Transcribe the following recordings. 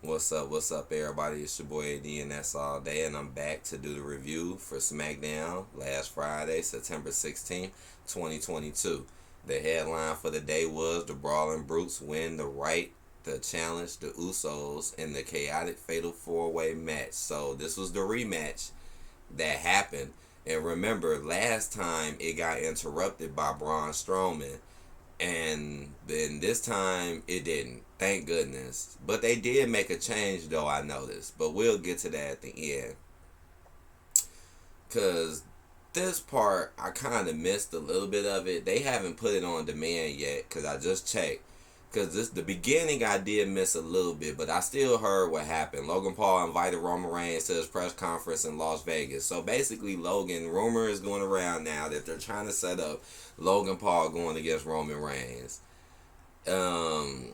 What's up, everybody? It's your boy AD, and that's all day, and I'm back to do the review for SmackDown last Friday, September 16th, 2022. The headline for the day was the Brawling Brutes win the right to challenge the Usos in the chaotic Fatal 4-Way match. So, this was the rematch that happened. And remember, last time it got interrupted by Braun Strowman. And then this time it didn't. Thank goodness. But they did make a change though, I noticed. But we'll get to that at the end. Cause this part I kinda missed a little bit of it. They haven't put it on demand yet, cause I just checked. Cause the beginning I did miss a little bit, but I still heard what happened. Logan Paul invited Roman Reigns to his press conference in Las Vegas. So basically, rumor is going around now that they're trying to set up Logan Paul going against Roman Reigns. Um,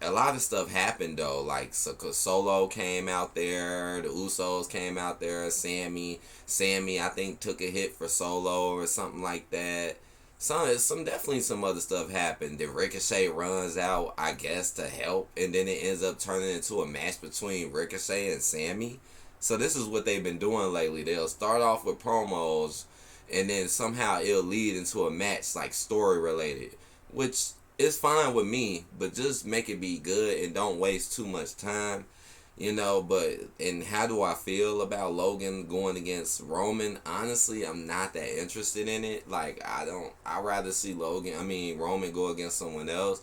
a lot of stuff happened though. Like Solo came out there, the Usos came out there. Sammy, I think took a hit for Solo or something like that. Definitely some other stuff happened. Then Ricochet runs out, I guess, to help, and then it ends up turning into a match between Ricochet and Sammy. So this is what they've been doing lately. They'll start off with promos, and then somehow it'll lead into a match like story related, which is fine with me. But just make it be good and don't waste too much time. And how do I feel about Logan going against Roman? Honestly, I'm not that interested in it. I'd rather see Roman go against someone else.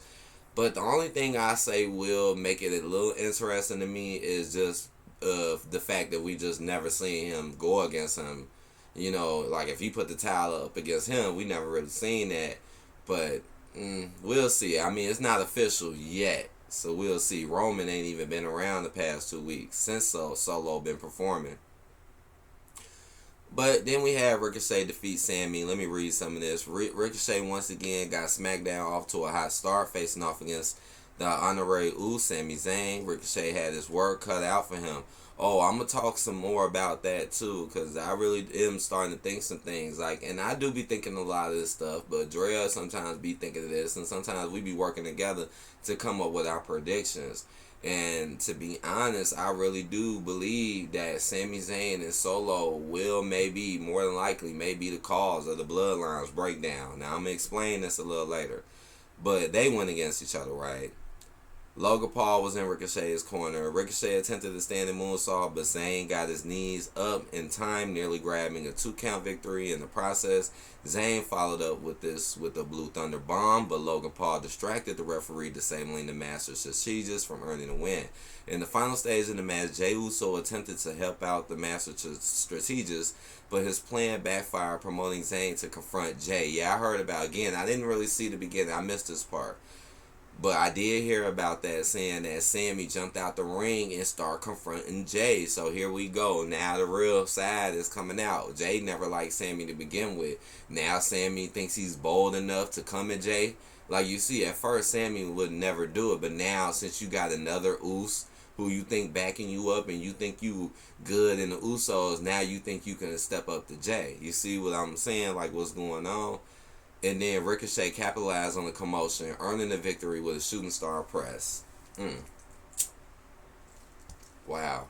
But the only thing I say will make it a little interesting to me is just the fact that we just never seen him go against him. Like if he put the title up against him, we never really seen that. But we'll see. It's not official yet. So we'll see. Roman ain't even been around the past 2 weeks since Solo been performing. But then we have Ricochet defeat Sammy. Let me read some of this. Ricochet once again got SmackDown off to a hot start, facing off against the honorary Sami Zayn. Ricochet had his work cut out for him. Oh, I'm going to talk some more about that too, because I really am starting to think some things. And I do be thinking a lot of this stuff, but Drea sometimes be thinking of this, and sometimes we be working together to come up with our predictions. And to be honest, I really do believe that Sami Zayn and Solo will more than likely, be the cause of the Bloodline's breakdown. Now, I'm going to explain this a little later. But they went against each other, right? Logan Paul was in Ricochet's corner. Ricochet attempted to standing moonsault, but Zayn got his knees up in time, nearly grabbing a 2-count victory in the process. Zayn followed up with a Blue Thunder bomb, but Logan Paul distracted the referee, disabling the Master Strategist from earning a win. In the final stage of the match, Jey Uso attempted to help out the Master Strategist, but his plan backfired, promoting Zayn to confront Jey. Yeah, I heard about it. Again, I didn't really see the beginning. I missed this part. But I did hear about that, saying that Sammy jumped out the ring and started confronting Jey. So here we go. Now the real side is coming out. Jey never liked Sammy to begin with. Now Sammy thinks he's bold enough to come at Jey. Like you see, at first Sammy would never do it. But now, since you got another Us who you think backing you up and you think you good in the Usos, now you think you can step up to Jey. You see what I'm saying? Like what's going on? And then Ricochet capitalized on the commotion, earning the victory with a shooting star press. Wow.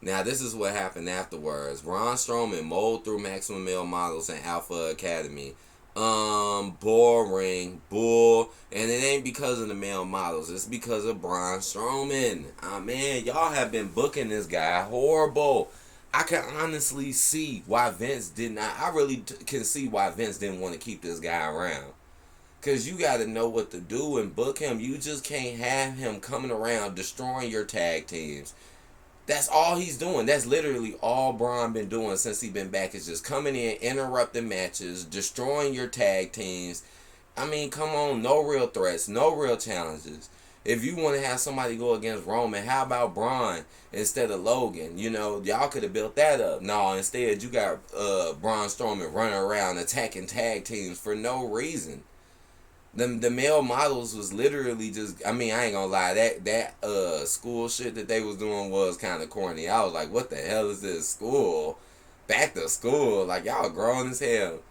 Now, this is what happened afterwards. Braun Strowman mowed through Maximum Male Models and Alpha Academy. Boring. Bull. And it ain't because of the male models. It's because of Braun Strowman. Man, y'all have been booking this guy horrible. I can honestly see why Vince did not. I really can see why Vince didn't want to keep this guy around. Because you got to know what to do and book him. You just can't have him coming around destroying your tag teams. That's all he's doing. That's literally all Braun been doing since he been back, is just coming in, interrupting matches, destroying your tag teams. Come on. No real threats. No real challenges. If you want to have somebody go against Roman, how about Braun instead of Logan? Y'all could have built that up. No, instead you got Braun Strowman running around attacking tag teams for no reason. The male models was literally just, I ain't gonna lie, that school shit that they was doing was kind of corny. I was like, what the hell is this? School? Back to school? Like, y'all grown as hell.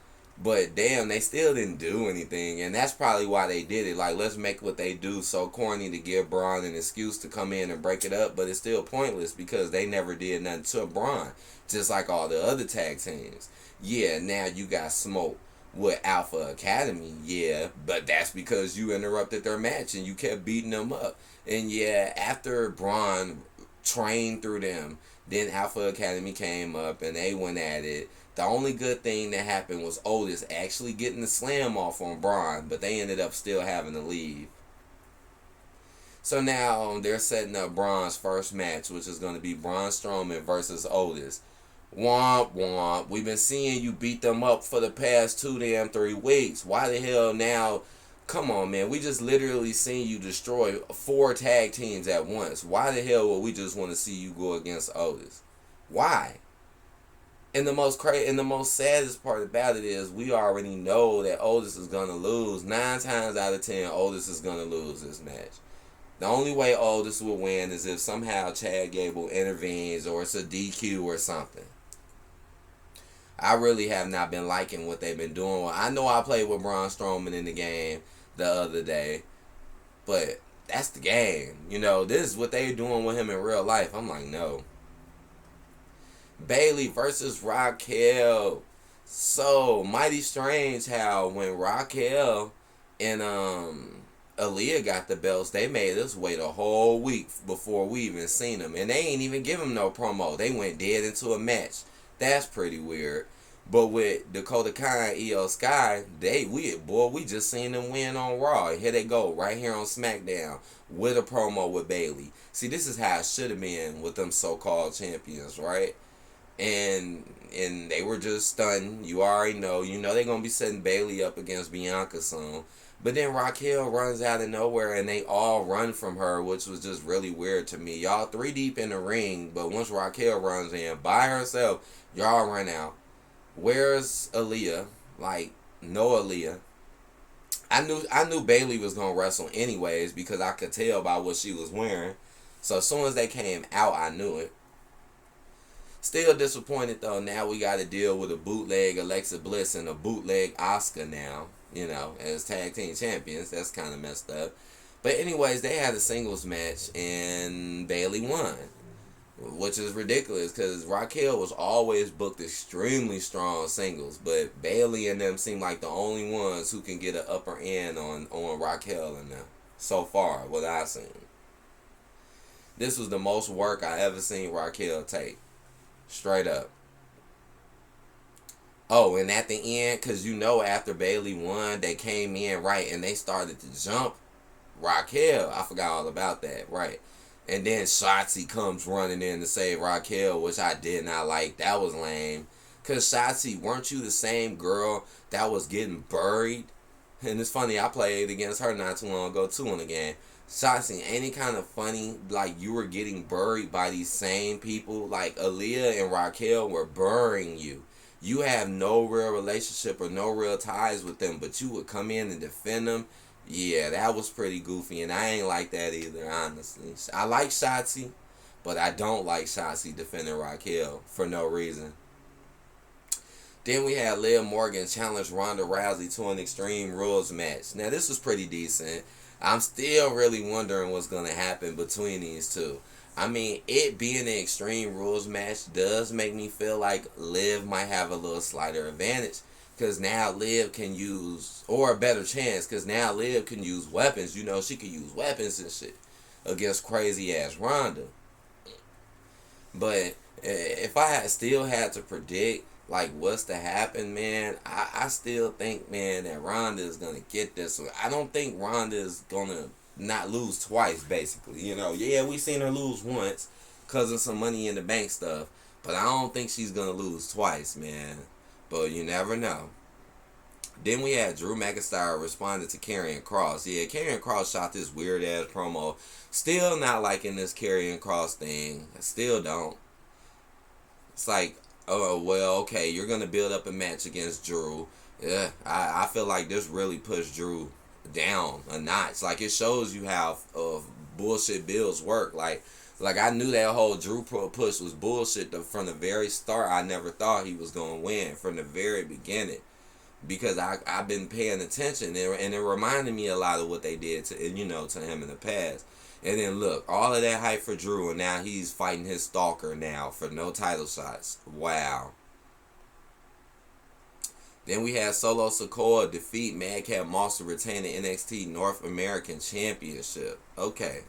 But damn, they still didn't do anything, and that's probably why they did it. Like, let's make what they do so corny to give Braun an excuse to come in and break it up, but it's still pointless because they never did nothing to Braun, just like all the other tag teams. Yeah, now you got smoke with Alpha Academy, yeah, but that's because you interrupted their match and you kept beating them up. And yeah, after Braun trained through them, then Alpha Academy came up and they went at it. The only good thing that happened was Otis actually getting the slam off on Braun, but they ended up still having to leave. So now they're setting up Braun's first match, which is going to be Braun Strowman versus Otis. Womp womp. We've been seeing you beat them up for the past 3 weeks. Why the hell now? Come on, man. We just literally seen you destroy 4 tag teams at once. Why the hell would we just want to see you go against Otis? Why? And the most saddest part about it is we already know that Otis is gonna lose. 9 times out of 10, Otis is gonna lose this match. The only way Otis will win is if somehow Chad Gable intervenes or it's a DQ or something. I really have not been liking what they've been doing. I know I played with Braun Strowman in the game the other day, but that's the game. You know, this is what they're doing with him in real life. I'm like, no. Bayley versus Raquel. So mighty strange how when Raquel and Aaliyah got the belts, they made us wait a whole week before we even seen them, and they ain't even give them no promo. They went dead into a match. That's pretty weird. But with Dakota Kai and Io Sky, we just seen them win on Raw. Here they go, right here on SmackDown with a promo with Bayley. See, this is how it should have been with them so-called champions, right? And they were just stunned. You already know. You know they're going to be setting Bayley up against Bianca soon. But then Raquel runs out of nowhere and they all run from her, which was just really weird to me. Y'all 3 deep in the ring, but once Raquel runs in by herself, y'all run out. Where's Aaliyah? Like, no Aaliyah. I knew Bayley was going to wrestle anyways because I could tell by what she was wearing. So as soon as they came out, I knew it. Still disappointed though. Now we got to deal with a bootleg Alexa Bliss and a bootleg Asuka now, you know, as tag team champions. That's kind of messed up. But anyways, they had a singles match and Bayley won, which is ridiculous because Raquel was always booked extremely strong singles, but Bayley and them seem like the only ones who can get an upper end on Raquel and them so far, what I've seen. This was the most work I ever seen Raquel take. Straight up. Oh, and at the end, because you know after Bayley won, they came in, right, and they started to jump Raquel. I forgot all about that, right. And then Schatzi comes running in to save Raquel, which I did not like. That was lame. Because Schatzi, weren't you the same girl that was getting buried? And it's funny, I played against her not too long ago, too, in the game. Schatzi, ain't it kind of funny, like, you were getting buried by these same people? Like, Aaliyah and Raquel were burying you. You have no real relationship or no real ties with them, but you would come in and defend them. Yeah, that was pretty goofy, and I ain't like that either, honestly. I like Schatzi, but I don't like Schatzi defending Raquel for no reason. Then we had Liv Morgan challenge Ronda Rousey to an Extreme Rules match. Now, this was pretty decent. I'm still really wondering what's going to happen between these two. I mean, it being an Extreme Rules match does make me feel like Liv might have a little slighter advantage. Because now Liv can use, or a better chance, because now Liv can use weapons. You know, she can use weapons and shit against crazy-ass Ronda. But if I still had to predict, like, what's to happen, man, I still think, man, that Ronda is going to get this one. I don't think Ronda is going to not lose twice, basically. You know, yeah, we seen her lose once because of some Money in the Bank stuff, but I don't think she's going to lose twice, man. But you never know. Then we had Drew McIntyre responded to Karrion Kross. Yeah, Karrion Kross shot this weird-ass promo. Still not liking this Karrion Kross thing. I still don't. It's like, oh, well, okay, you're going to build up a match against Drew. Yeah, I feel like this really pushed Drew down a notch. Like, it shows you how bullshit builds work. Like I knew that whole Drew push was bullshit from the very start. I never thought he was going to win from the very beginning. because I've been paying attention, and it reminded me a lot of what they did to to him in the past. And then look, all of that hype for Drew, and now he's fighting his stalker now for no title shots. Wow. Then we had Solo Sikoa defeat Madcap Moss to retain the NXT North American Championship. Okay.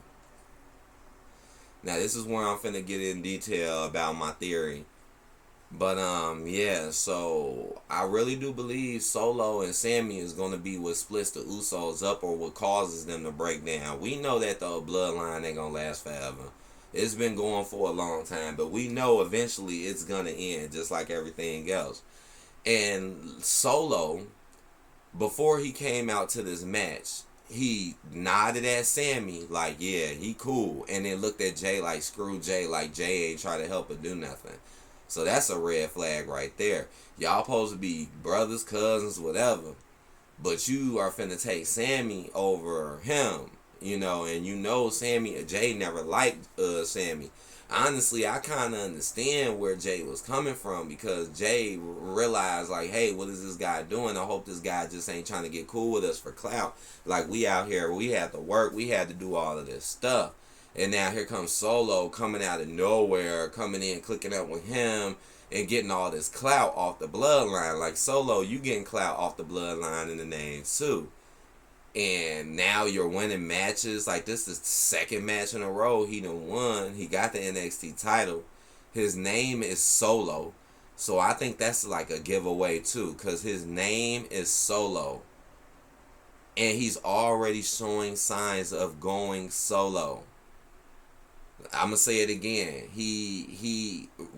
Now this is where I'm finna get in detail about my theory. But yeah, so I really do believe Solo and Sami is gonna be what splits the Usos up, or what causes them to break down. We know that the bloodline ain't gonna last forever. It's been going for a long time, but we know eventually it's gonna end, just like everything else. And Solo, before he came out to this match, he nodded at Sami like, yeah, he cool, and then looked at Jay like, screw Jay, like Jay ain't try to help or do nothing. So that's a red flag right there. Y'all supposed to be brothers, cousins, whatever. But you are finna take Sami over him. And Sami, Jay never liked Sami. Honestly, I kind of understand where Jay was coming from, because Jay realized, like, hey, what is this guy doing? I hope this guy just ain't trying to get cool with us for clout. Like, we out here, we had to work, we had to do all of this stuff. And now here comes Solo coming out of nowhere, coming in, clicking up with him, and getting all this clout off the bloodline. Like, Solo, you getting clout off the bloodline in the name too. And now you're winning matches. Like, this is the second match in a row he done won. He got the NXT title. His name is Solo. So I think that's like a giveaway too, because his name is Solo. And he's already showing signs of going solo. I'm gonna say it again.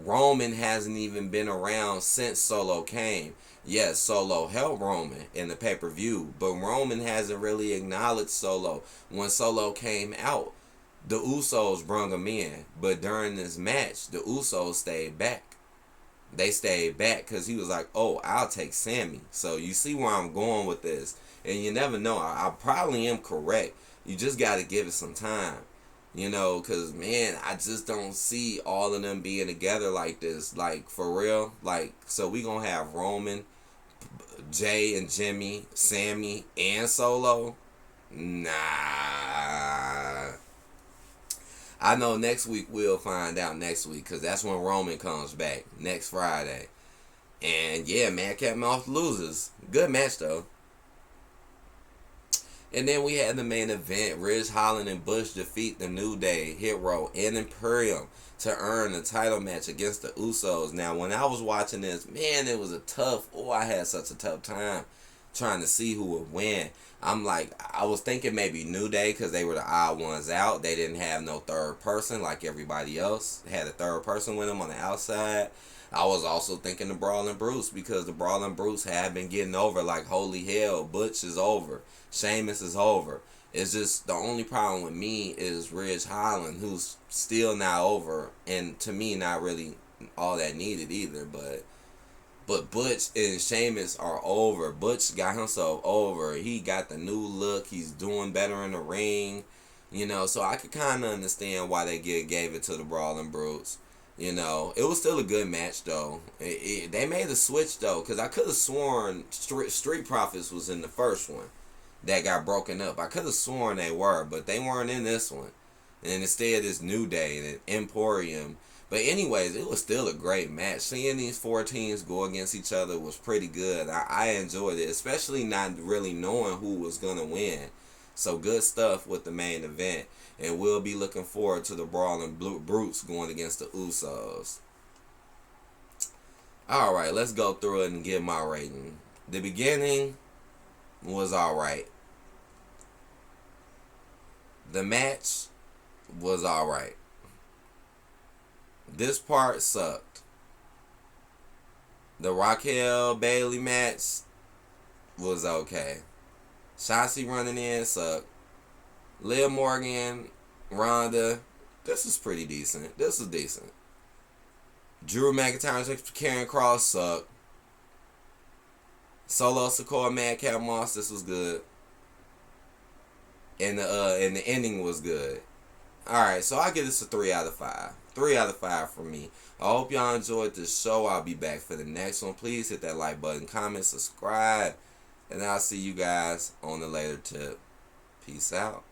Roman hasn't even been around since Solo came. Yes, Solo helped Roman in the pay-per-view, but Roman hasn't really acknowledged Solo. When Solo came out, the Usos brung him in, but during this match, the Usos stayed back. They stayed back because he was like, oh, I'll take Sami. So you see where I'm going with this. And you never know. I probably am correct. You just got to give it some time. Because, man, I just don't see all of them being together like this. Like, for real. Like, so we going to have Roman, Jay and Jimmy, Sami, and Solo? Nah. I know next week we'll find out next week, because that's when Roman comes back, next Friday. And, yeah, Madcap Moss loses. Good match, though. And then we had the main event. Ridge Holland and Bush defeat the New Day, Hit Row, and Imperium to earn a title match against the Usos. Now, when I was watching this, man, it was I had such a tough time trying to see who would win. I was thinking maybe New Day, because they were the odd ones out. They didn't have no third person like everybody else. They had a third person with them on the outside. I was also thinking the Brawling Brutes, because the Brawling Brutes had been getting over like holy hell. Butch is over. Sheamus is over. It's just the only problem with me is Ridge Holland, who's still not over, and to me not really all that needed either. But Butch and Sheamus are over. Butch got himself over. He got the new look. He's doing better in the ring. So I could kind of understand why they gave it to the Brawling Brutes. It was still a good match, though. They made a switch, though, because I could have sworn Street Profits was in the first one that got broken up. I could have sworn they were, but they weren't in this one. And instead, it's New Day and Emporium. But anyways, it was still a great match. Seeing these four teams go against each other was pretty good. I enjoyed it, especially not really knowing who was going to win. So good stuff with the main event. And we'll be looking forward to the Brawling Brutes going against the Usos. Alright, let's go through it and give my rating. The beginning was alright. The match was alright. This part sucked. The Raquel Bailey match was okay. Schatzi running in sucked. Liv Morgan, Ronda, this is pretty decent. This is decent. Drew McIntyre's Karen Cross sucked. Solo Sikoa Madcap Moss, this was good. And the ending was good. Alright, so I give this a 3 out of 5. 3 out of 5 for me. I hope y'all enjoyed this show. I'll be back for the next one. Please hit that like button, comment, subscribe, and I'll see you guys on the later tip. Peace out.